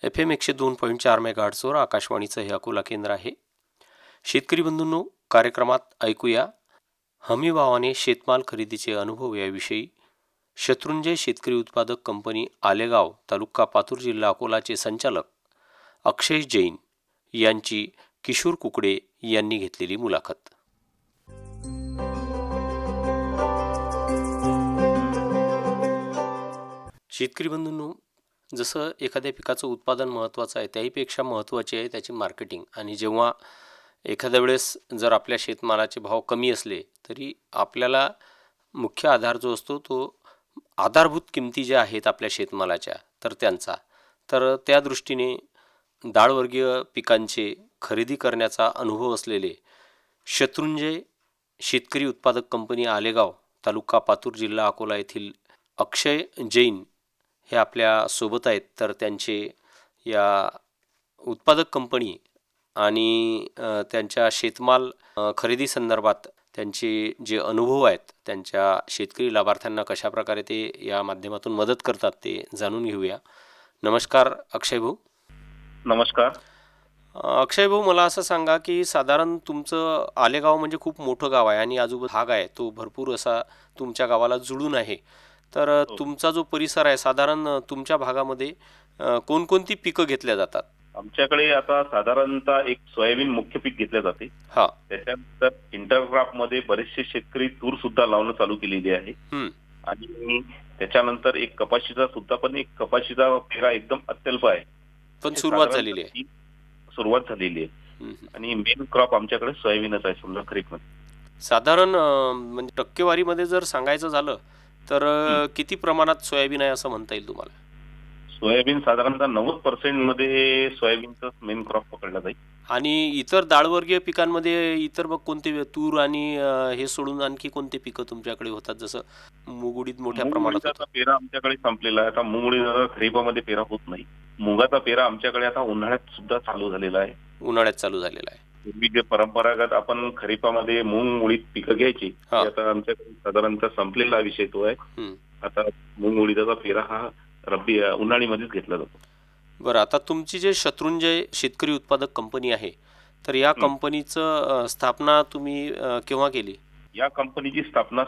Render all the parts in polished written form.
FM 102.4 मेगाहर्ट्झवर आकाशवाणीचं हे अकोला केंद्र आहे. शेतकरी बंधूंनो, कार्यक्रमात ऐकूया हमी भावाने शेतमाल खरेदीचे अनुभव याविषयी शत्रुंजय शेतकरी उत्पादक कंपनी आलेगाव तालुका पातूर जिल्हा अकोलाचे संचालक अक्षय जैन यांची किशोर कुकडे यांनी घेतलेली मुलाखत. शेतकरी बंधूंनो, जसं एखाद्या पिकाचं उत्पादन महत्त्वाचं आहे, त्याहीपेक्षा महत्त्वाची आहे त्याची मार्केटिंग. आणि जेव्हा एखाद्या वेळेस जर आपल्या शेतमालाचे भाव कमी असले तरी आपल्याला मुख्य आधार जो असतो तो आधारभूत किमती ज्या आहेत आपल्या शेतमालाच्या तर त्या दृष्टीने डाळवर्गीय पिकांचे खरेदी करण्याचा अनुभव असलेले शत्रुंजय शेतकरी उत्पादक कंपनी आलेगाव तालुका पातूर जिल्हा अकोला येथील अक्षय जैन हे आपल्या सोबत आहेत. तर त्यांचे या उत्पादक कंपनी आणि त्यांच्या शेतमाल खरेदी संदर्भात त्यांचे जे अनुभव आहेत, त्यांच्या शेतकरी लाभार्थ्यांना कशाप्रकारे ते या माध्यमातून मदत करतात ते जाणून घेऊया. नमस्कार अक्षय भाऊ. नमस्कार. अक्षय भाऊ, मला असं सांगा की साधारण तुमचं आलेगाव म्हणजे खूप मोठं गाव आहे आणि आजूबाजूचा भाग आहे तो भरपूर असा तुमच्या गावाला जुळून आहे. तर हो. तुमचा जो परिसर आहे, साधारण तुमच्या भागामध्ये कोणकोणती पिकं घेतल्या जातात? आमच्याकडे आता साधारणतः एक सोयाबीन मुख्य पीक घेतले जाते. हा. त्याच्यानंतर इंटरक्रॉप मध्ये बरेचसे शेतकरी तूर सुद्धा लावणं चालू केलेली आहे. आणि त्याच्यानंतर एक कपाशीचा सुद्धा, पण एक कपाशीचा पेरा एकदम अत्यल्प आहे, पण सुरुवात झालेली आहे. सुरुवात झालेली आहे. आणि मेन क्रॉप आमच्याकडे सोयाबीनच आहे समजा खरीप मध्ये. साधारण म्हणजे टक्केवारीमध्ये जर सांगायचं झालं तर किती प्रमाणात सोयाबीन आहे असं म्हणता येईल तुम्हाला? सोयाबीन साधारणतः 90% मध्ये सोयाबीनचा मेन क्रॉप पकडला जाईल. आणि इतर डाळवर्गीय पिकांमध्ये इतर मग कोणते, तूर आणि हे सोडून आणखी कोणते पिकं तुमच्याकडे होतात? जसं मूग उडीद मोठ्या प्रमाणात होतं. पेरा आमच्याकडे संपलेला आहे आता. मूग उडीद खरीपामध्ये पेरा होत नाही. मुगाचा पेरा आमच्याकडे आता उन्हाळ्यात सुद्धा चालू झालेला आहे. उन्हाळ्यात चालू झालेला आहे. पूर्वी जे परंपरागत आपण खरीपामध्ये मूग उडीद पिकं घ्यायची, ते आता आमच्याकडे साधारणतः संपलेला विषय तो आहे. आता मूग उडीदाचा पेरा हा रब्बी उन्हाळीमध्येच घेतला जातो. बरं, आता तुमची जे शत्रुंजय शेतकरी उत्पादक कंपनी आहे, तर या कंपनीचं स्थापना तुम्ही केव्हा केली? या कंपनीची स्थापना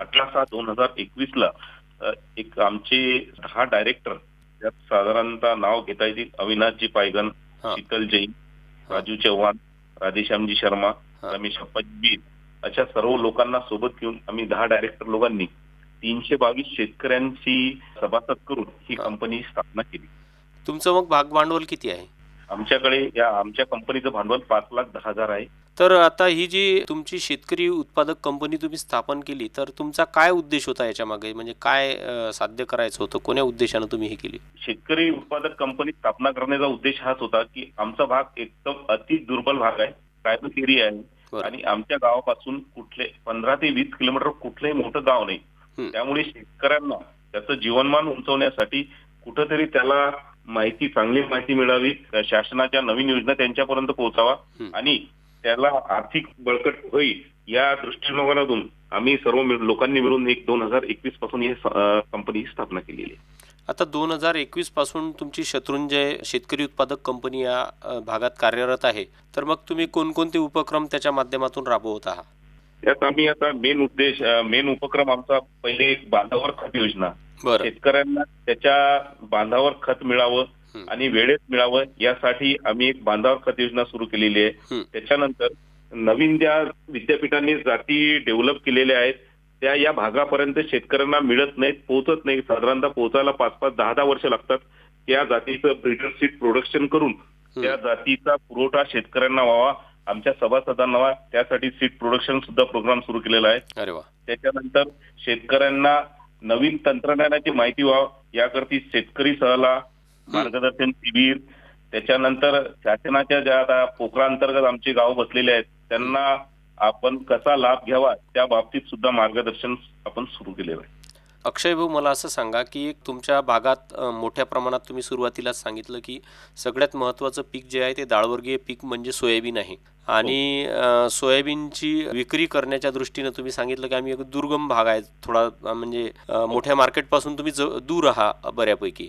18/6/2021 ला एक आमचे 10 डायरेक्टर, त्यात साधारणतः नाव घेता येतील अविनाशजी पायगन, शीतल जैन, राजू चव्हाण, राधेश्यामजी शर्मा, रमेश अप्पाजी बीर, अशा सर्व लोकांना सोबत घेऊन आम्ही 10 डायरेक्टर लोकांनी 322 शेतकऱ्यांची सभासद करून ही कंपनी स्थापना केली. तुमचं मग भाग भांडवल किती आहे? आमच्याकडे आमच्या कंपनीचं भांडवल 5,10,000 आहे. तर आता ही जी तुमची शेतकरी उत्पादक कंपनी तुम्ही स्थापन केली, तर तुमचा काय उद्देश होता याच्या मागे? म्हणजे काय साध्य करायचं होतं? कोण्या उद्देशानं तुम्ही हे केली? शेतकरी उत्पादक कंपनी स्थापना करण्याचा उद्देश हाच होता की आमचा भाग एकदम अति दुर्बल भाग आहे, प्रायव्हेट एरिया आहे आणि आमच्या गावापासून कुठले 15 ते 20 किलोमीटर कुठलंही मोठं गाव नाही. त्यामुळे शेतकऱ्यांना त्याचं जीवनमान उंचवण्यासाठी कुठंतरी त्याला चांगली माहिती मिळावी, शासनाच्या नवीन योजना त्यांच्यापर्यंत पोहोचावा आणि त्याला आर्थिक बळकट होईल या दृष्टिकोनातून आम्ही सर्व लोकांनी मिळून 2021 पासून ही कंपनी स्थापना केलेली आहे. आता 2021 पासून तुमची शत्रुंजय शेतकरी उत्पादक कंपनी या भागात कार्यरत आहे. तर मग तुम्ही कोणकोणते उपक्रम त्याच्या माध्यमातून राबवत आहात? त्यात आम्ही आता मेन उपक्रम आमचा पहिले बांधावर खत योजना. शेतकऱ्यांना त्याच्या बांधावर खत मिळावं आणि वेळेत मिळावं यासाठी आम्ही एक बांधावर खत योजना सुरू केलेली आहे. त्याच्यानंतर नवीन ज्या विद्यापीठांनी जाती डेव्हलप केलेल्या आहेत त्या या भागापर्यंत शेतकऱ्यांना मिळत नाहीत, पोहोचत नाही. साधारणतः पोहोचायला 5-5, 10-10 वर्ष लागतात. त्या जातीचं ब्रीडर सीड प्रोडक्शन करून त्या जातीचा पुरवठा शेतकऱ्यांना व्हावा, आमच्या सभासदांना व्हावा, त्यासाठी सीड प्रोडक्शन सुद्धा प्रोग्राम सुरू केलेला आहे. त्याच्यानंतर शेतकऱ्यांना नवीन तंत्रज्ञानाची माहिती व्हावी याकरता शेतकरी सहला मार्गदर्शन शिबिर, त्याच्यानंतर शासनाच्या ज्या आता पोखरा अंतर्गत आमचे गाव बसलेले आहेत त्यांना आपण कसा लाभ घ्यावा त्या बाबतीत सुद्धा मार्गदर्शन आपण सुरू केलेलं आहे. अक्षय भाऊ, मला असं सांगा की तुमच्या भागात मोठ्या प्रमाणात तुम्ही सुरुवातीलाच सांगितलं की सगळ्यात महत्त्वाचं पीक जे आहे ते डाळवर्गीय पीक म्हणजे सोयाबीन आहे. आणि सोयाबीनची विक्री करण्याच्या दृष्टीनं तुम्ही सांगितलं की आम्ही एक दुर्गम भाग आहे थोडा, म्हणजे मोठ्या मार्केटपासून तुम्ही दूर आहात बऱ्यापैकी.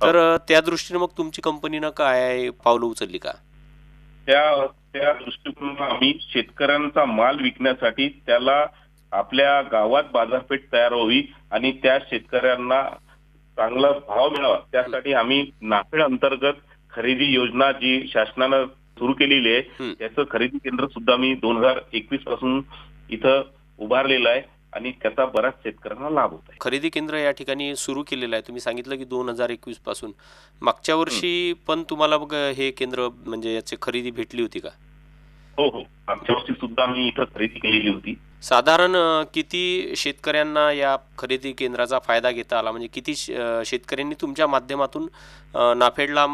तर त्या दृष्टीने मग तुमची कंपनीनं काय पावलं उचलली का? त्या त्या दृष्टिकोनातून आम्ही शेतकऱ्यांचा माल विकण्यासाठी त्याला आपल्या गावात बाजारपेठ तयार व्हावी आणि त्या शेतकऱ्यांना चांगला भाव मिळावा त्यासाठी आम्ही नाफेड अंतर्गत खरेदी योजना जी शासनानं सुरू केलेली आहे त्याचं खरेदी केंद्र सुद्धा मी 2021 पासून इथं उभारलेलं आहे आणि त्याचा बऱ्याच शेतकऱ्यांना लाभ होत आहे. खरेदी केंद्र या ठिकाणी सुरू केलेलं आहे. तुम्ही सांगितलं की 2021 पासून. मागच्या वर्षी पण तुम्हाला मग हे केंद्र म्हणजे याची खरेदी भेटली होती का? हो हो, मागच्या वर्षी सुद्धा आम्ही इथं खरेदी केलेली होती. साधारण किती शेतकऱ्यांना या खरेदी केंद्राचा फायदा घेता आला, म्हणजे किती शेतकऱ्यांनी तुमच्या माध्यमातून नाफेडला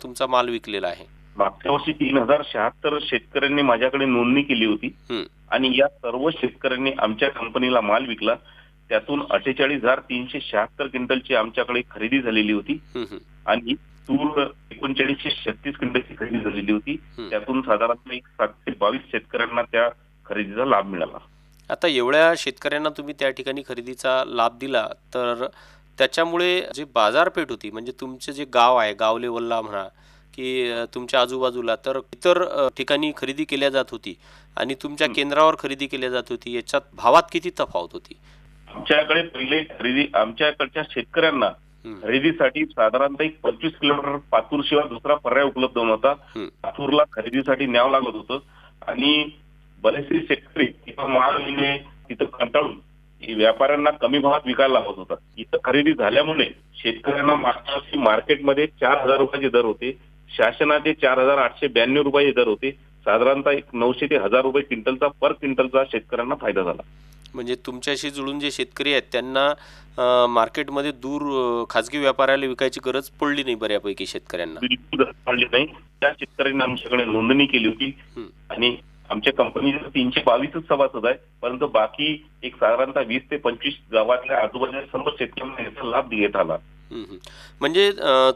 तुमचा माल विकलेला आहे? मागच्या वर्षी 3076 शेतकऱ्यांनी माझ्याकडे नोंदणी केली होती आणि या सर्व शेतकऱ्यांनी आमच्या कंपनीला माल विकला. त्यातून 48,376 क्विंटलची आमच्याकडे खरेदी झालेली होती आणि तूर 3936 क्विंटलची खरेदी झालेली होती. त्यातून साधारणतः 722 शेतकऱ्यांना त्या खरेदीचा लाभ मिळाला. आता एवढ्या शेतकऱ्यांना तुम्ही त्या ठिकाणी खरेदीचा लाभ दिला, तर त्याच्यामुळे जी बाजारपेठ होती, म्हणजे तुमचे जे गाव आहे, गाव लेवलला म्हणा की तुमच्या आजूबाजूला, तर इतर ठिकाणी खरेदी केल्या जात होती आणि तुमच्या केंद्रावर खरेदी केल्या जात होती, याच्यात भावात किती तफावत होती? आमच्याकडे पहिले आमच्याकडच्या शेतकऱ्यांना खरेदीसाठी साधारणतः 25 किलोमीटर पातूर शिवाय दुसरा पर्याय उपलब्ध नव्हता. पातूरला खरेदीसाठी न्यावं लागत होतं आणि बरेचसे शेतकरी तिथं माल विकणे तिथं कंटाळून व्यापाऱ्यांना कमी भावात विकायला लागत होता. इथं खरेदी झाल्यामुळे शेतकऱ्यांना मागच्या वर्षी मार्केटमध्ये 4,000 रुपयाचे दर होते. शासनाचे 4,892 रुपये दर होते. साधारणतः 900 ते 1,000 रुपये क्विंटलचा पर क्विंटलचा शेतकऱ्यांना फायदा झाला. म्हणजे तुमच्याशी जुळून जे शेतकरी आहेत त्यांना मार्केटमध्ये दूर खाजगी व्यापाऱ्याला विकायची गरज पडली नाही बऱ्यापैकी शेतकऱ्यांना. बिलकुल पडली नाही. त्या शेतकऱ्यांनी आमच्याकडे नोंदणी केली होती आणि आमच्या कंपनीचे 322च सभासद आहे, परंतु बाकी एक साधारणतः 20 ते 25 गावातल्या आजूबाजूच्या सर्व शेतकऱ्यांना याचा लाभ देण्यात आला. म्हणजे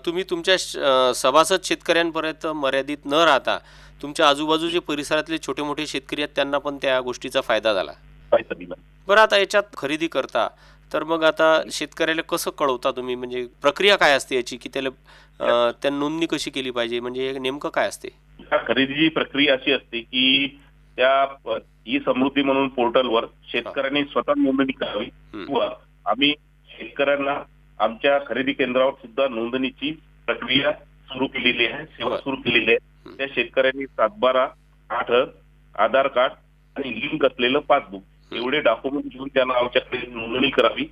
तुम्ही तुमच्या सभासद शेतकऱ्यांपर्यंत मर्यादित न राहता तुमच्या आजूबाजूचे परिसरातले छोटे मोठे शेतकरी आहेत त्यांना पण त्या गोष्टीचा फायदा झाला. बरं, आता याच्यात खरेदी करता तर मग आता शेतकऱ्याला कसं कळवता तुम्ही, म्हणजे प्रक्रिया काय असते याची, की त्याला त्या नोंदणी कशी केली पाहिजे, म्हणजे हे नेमकं काय असते? खरेदीची प्रक्रिया अशी असते की त्या ई समृद्धी म्हणून पोर्टलवर शेतकऱ्यांनी स्वतः नोंदणी करावी किंवा आम्ही शेतकऱ्यांना आमच्या खरेदी केंद्रावर सुद्धा नोंदणीची प्रक्रिया सुरू केलेली आहे, सेवा सुरू केलेली आहे. त्या शेतकऱ्यांनी 7/12, 8 आधार कार्ड आणि लिंक असलेलं पासबुक एवढे डॉक्युमेंट घेऊन त्यांना आमच्याकडे नोंदणी करावी.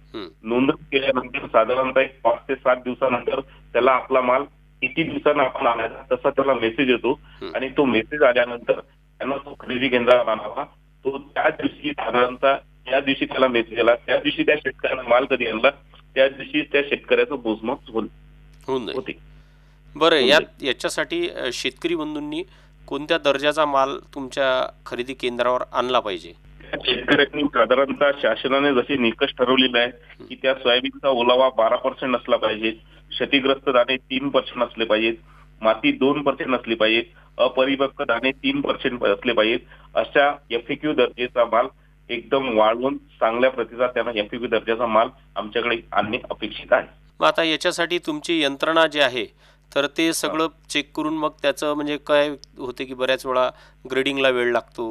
नोंदणी केल्यानंतर साधारणतः 5 ते 7 दिवसानंतर त्याला आपला माल किती दिवसांना आपण आणायचा तसा त्याला मेसेज येतो आणि तो मेसेज आल्यानंतर त्यांना तो खरेदी केंद्रावर आणावा. तो त्या दिवशी साधारणतः ज्या दिवशी त्याला मेसेज आला त्या दिवशी त्या शेतकऱ्याला माल कधी आणला त्या दिवशी त्या शेतकऱ्याचं मोजमाप होते. बरं, याच्यासाठी शेतकरी बंधूंनी कोणत्या दर्जाचा माल तुमच्या खरेदी केंद्रावर आणला पाहिजे? शेतकऱ्यांनी साधारणतः शासनाने जसे निकष ठरवलेले आहे की त्या सोयाबीनचा ओलावा 12% नसला पाहिजे, क्षतिग्रस्त दाणे 3% असले पाहिजेत, माती 2% असली पाहिजे, अपरिपक्व दाणे 3% असले पाहिजेत. अशा FAQ दर्जाचा माल एकदम वाळवून चांगल्या प्रतीचा त्यांना FAQ दर्जाचा माल आमच्याकडे आणणे अपेक्षित आहे. मग आता याच्यासाठी तुमची यंत्रणा जी आहे तर ते सगळं चेक करून मग त्याचं म्हणजे काय होते की बऱ्याच वेळा ग्रेडिंगला वेळ लागतो,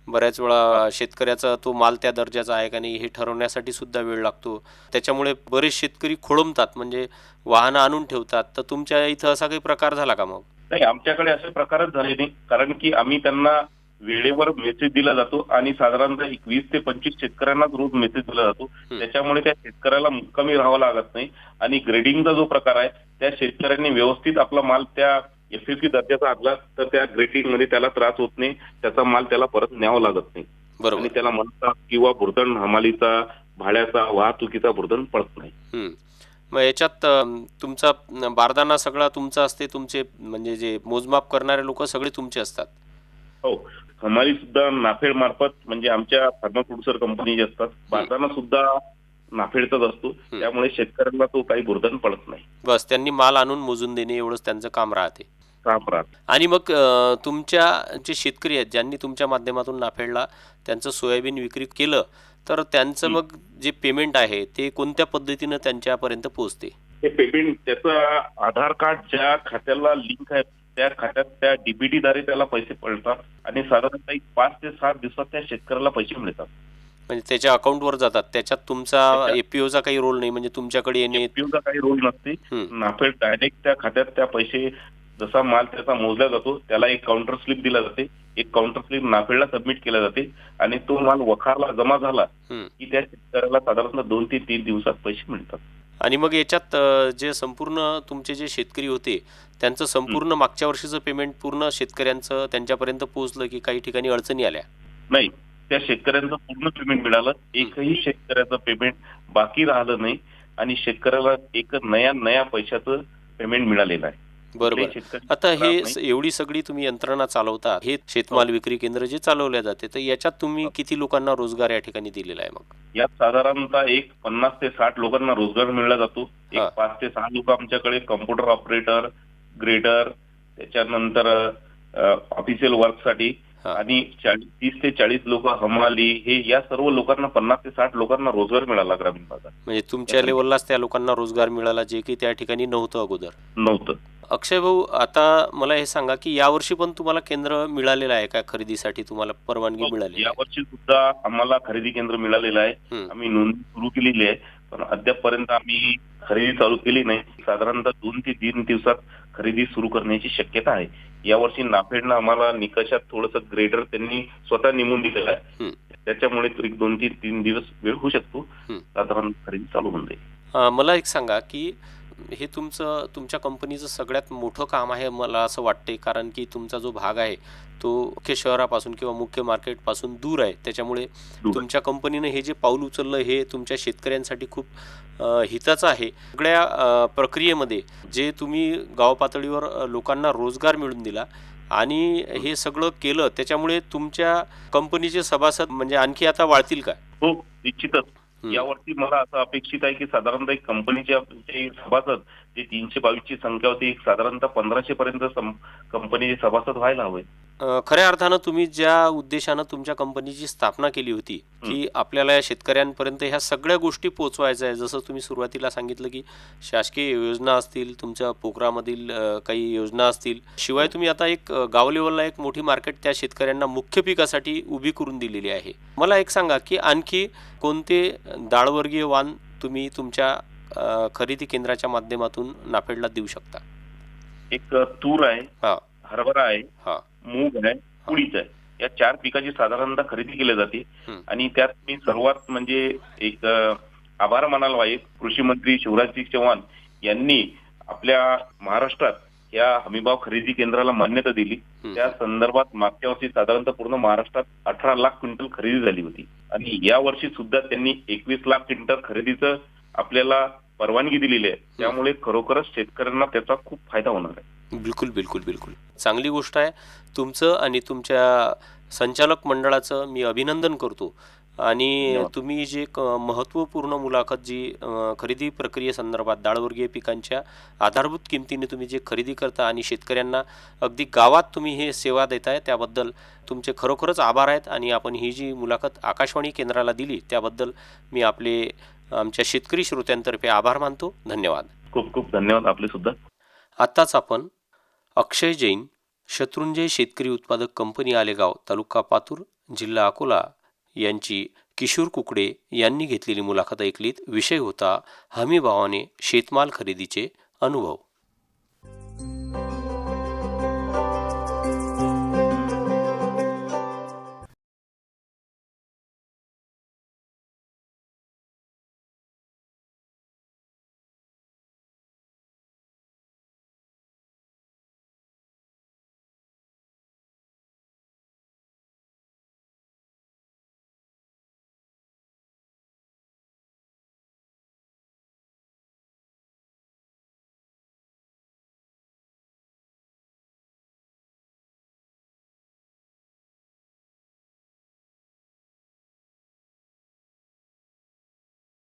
बऱ्याच वेळा शेतकऱ्याचा तो माल त्या दर्जाचा आहे का नाही हे ठरवण्यासाठी सुद्धा वेळ लागतो. त्याच्यामुळे बरेच शेतकरी खोळंबतात, म्हणजे वाहनं आणून ठेवतात. तर तुमच्या इथं असा काही प्रकार झाला का? मग नाही, आमच्याकडे असे प्रकारच झाले नाही, कारण की आम्ही त्यांना वेळेवर मेसेज दिला जातो आणि साधारणतः 20 ते 25 शेतकऱ्यांनाच रोज मेसेज दिला जातो. त्याच्यामुळे त्या शेतकऱ्याला मुक्कामी राहावं लागत नाही आणि ग्रेडिंगचा जो प्रकार आहे त्या शेतकऱ्यांनी व्यवस्थित आपला माल त्या FAQ दर्जाचा आणला तर त्या ग्रेडिंग मध्ये त्याला त्रास होत नाही, त्याचा माल त्याला परत न्यावा लागत नाही. बरोबर. आणि त्याला मनता किंवा बुरधण हमालीचा, भाड्याचा, वाहतुकीचा बुरधण पडत नाही. मग याच्यात तुमचा बारदाना सगळा तुमचा असते, तुमचे म्हणजे जे मोजमाप करणारे लोक सगळे तुमचे असतात? हो, हमाली सुद्धा नाफेड मार्फत म्हणजे आमच्या फार्मा प्रोड्युसर कंपनी जे असतात, बारदाना सुद्धा नाफेडचाच असतो. त्यामुळे शेतकऱ्यांना तो काही बुरधण पडत नाही. बस त्यांनी माल आणून मोजून देणे एवढंच त्यांचं काम राहते. आणि मग तुमच्या जे शेतकरी आहेत ज्यांनी तुमच्या माध्यमातून नाफेडला त्यांचं सोयाबीन विक्री केलं तर त्यांचं मग जे पेमेंट आहे ते कोणत्या पद्धतीनं त्यांच्यापर्यंत पोहोचते? ते पेमेंट त्याचं आधार कार्ड ज्या खात्याला लिंक आहे त्या खात्यात त्या डीबीटी द्वारे त्याला पैसे पडतात आणि साधारणतः 5 ते 7 दिवसात त्या शेतकऱ्याला पैसे मिळतात. म्हणजे त्याच्या अकाउंटवर जातात, त्याच्यात तुमचा त्याच्या एपीओचा काही रोल नाही, म्हणजे तुमच्याकडे येणे. एफपीओचा काही रोल नसते. हं. नाफेड डायरेक्ट त्या खात्यात त्या पैसे जसा माल त्याचा मोजला जातो त्याला एक काउंटर स्लिप दिला जाते. एक काउंटर स्लिप नाफेडला सबमिट केला जाते आणि तो माल वखारला जमा झाला हं. की त्या शेतकऱ्याला साधारणतः 2 ते 3 दिवसात पैसे मिळतात. आणि मग याच्यात जे संपूर्ण तुमचे जे शेतकरी होते त्यांचं संपूर्ण मागच्या वर्षीचं पेमेंट पूर्ण शेतकऱ्यांचं त्यांच्यापर्यंत पोहोचलं की काही ठिकाणी अडचणी आल्या? नाही, त्या शेतकऱ्यांचं पूर्ण पेमेंट मिळालं. एकही शेतकऱ्याचं पेमेंट बाकी राहिलं नाही आणि शेतकऱ्याला एक नया पैशाचं पेमेंट मिळालेलं आहे. बरोबर. कुठल्याही शेतकरी आता हे त्रास नाही. एवढी सगळी तुम्ही यंत्रणा चालवता, हे शेतमाल विक्री केंद्र जे चालवल्या जाते, तर याच्यात तुम्ही किती लोकांना रोजगार या ठिकाणी दिलेला आहे मग? यात साधारणतः एक 50 ते 60 लोकांना रोजगार मिळला जातो. एक हा. 5 ते 6 लोक आमच्याकडे कॉम्प्युटर ऑपरेटर, ग्रेडर, त्याच्यानंतर ऑफिशियल वर्कसाठी हा. आणि 30 ते 40 लोक हमाली, हे या सर्व लोकांना 50 ते 60 लोकांना रोजगार मिळाला ग्रामीण भागात. म्हणजे तुमच्या लेवललाच त्या लोकांना रोजगार मिळाला, जे की त्या ठिकाणी नव्हतं अगोदर. नव्हतं. अक्षय भाऊ, आता मला हे सांगा की यावर्षी पण तुम्हाला केंद्र मिळालेलं आहे का? खरेदीसाठी तुम्हाला परवानगी मिळाली या आहे? वर्षी सुद्धा आम्हाला खरेदी केंद्र मिळालेलं आहे. हं. आम्ही नोंदणी सुरू केलेली आहे, पण अद्यापपर्यंत आम्ही खरेदी चालू केली नाही. साधारणतः 2 ते 3 दिवसात खरेदी सुरू करण्याची शक्यता आहे. यावर्षी नाफेडनं आम्हाला निकषात थोडंसं ग्रेडर त्यांनी स्वतः नेमून दिलेलं आहे. हं. त्याच्यामुळे एक 2 ते 3 दिवस वेळ होऊ शकतो. हं. साधारण खरेदी चालू होऊन जाईल. मला एक सांगा की हे तुमच्या कंपनीचं सगळ्यात मोठं काम आहे मला असं वाटते, कारण की तुमचा जो भाग आहे तो मुख्य शहरापासून किंवा मुख्य मार्केटपासून दूर आहे. त्याच्यामुळे दूर. तुमच्या कंपनीनं हे जे पाऊल उचललं हे तुमच्या शेतकऱ्यांसाठी खूप हिताचं आहे. सगळ्या प्रक्रियेमध्ये जे तुम्ही गाव पातळीवर लोकांना रोजगार मिळवून दिला आणि हे सगळं केलं, त्याच्यामुळे तुमच्या कंपनीचे सभासद म्हणजे आणखी आता वाढतील का? हो, निश्चितच. हं. यावर्षी मला असं अपेक्षित आहे की साधारणतः एक कंपनीचे जे सभासद जे 322 ची संख्या होती, एक साधारणतः 1500 पर्यंत कंपनीचे सभासद व्हायला हवे. खऱ्या अर्थानं तुम्ही ज्या उद्देशानं तुमच्या कंपनीची स्थापना केली होती की आपल्याला या शेतकऱ्यांपर्यंत ह्या सगळ्या गोष्टी पोचवायच्या आहे, जसं तुम्ही सुरुवातीला सांगितलं की शासकीय योजना असतील, तुमच्या पोखरामधील काही योजना असतील, शिवाय तुम्ही आता एक गाव लेवलला एक मोठी मार्केट त्या शेतकऱ्यांना मुख्य पिकासाठी उभी करून दिलेली आहे. मला एक सांगा की आणखी कोणते डाळवर्गीय वाण तुम्ही तुमच्या खरेदी केंद्राच्या माध्यमातून नाफेडला देऊ शकता? एक तूर आहे, हा. हरभरा आहे, हा. मूग आहे, उडीद आहे. या 4 पिकाची साधारणतः खरेदी केली जाते. हं. आणि त्यात मी सर्वात म्हणजे एक आभार मानायला पाहिजे कृषी मंत्री शिवराजसिंग चौहान यांनी आपल्या महाराष्ट्रात या हमीभाव खरेदी केंद्राला मान्यता दिली. त्या संदर्भात मागच्या वर्षी साधारणतः पूर्ण महाराष्ट्रात 18 लाख क्विंटल खरेदी झाली होती आणि या वर्षी सुद्धा त्यांनी 21 लाख क्विंटल खरेदीचं आपल्याला परवानगी दिलेली आहे. त्यामुळे खरोखरच शेतकऱ्यांना त्याचा खूप फायदा होणार आहे. बिलकुल बिलकुल बिलकुल चांगली गोष्ट आहे. तुमचं आणि तुमच्या संचालक मंडळाचं मी अभिनंदन करतो. आणि धन्यवाद. तुम्ही जे महत्त्वपूर्ण मुलाखत जी खरेदी प्रक्रियेसंदर्भात डाळवर्गीय पिकांच्या आधारभूत किमतीने तुम्ही जे खरेदी करता आणि शेतकऱ्यांना अगदी गावात तुम्ही हे सेवा देताय, त्याबद्दल तुमचे खरोखरच आभार आहेत. आणि आपण ही जी मुलाखत आकाशवाणी केंद्राला दिली त्याबद्दल मी आमच्या शेतकरी श्रोत्यांतर्फे आभार मानतो. धन्यवाद. खूप खूप धन्यवाद आपले सुद्धा. आत्ताच आपण अक्षय जैन, शत्रुंजय शेतकरी उत्पादक कंपनी आलेगाव, तालुका पातूर, जिल्हा अकोला यांची किशोर कुकडे यांनी घेतलेली मुलाखत ऐकलीत. विषय होता हमी भावाने शेतमाल खरेदीचे अनुभव.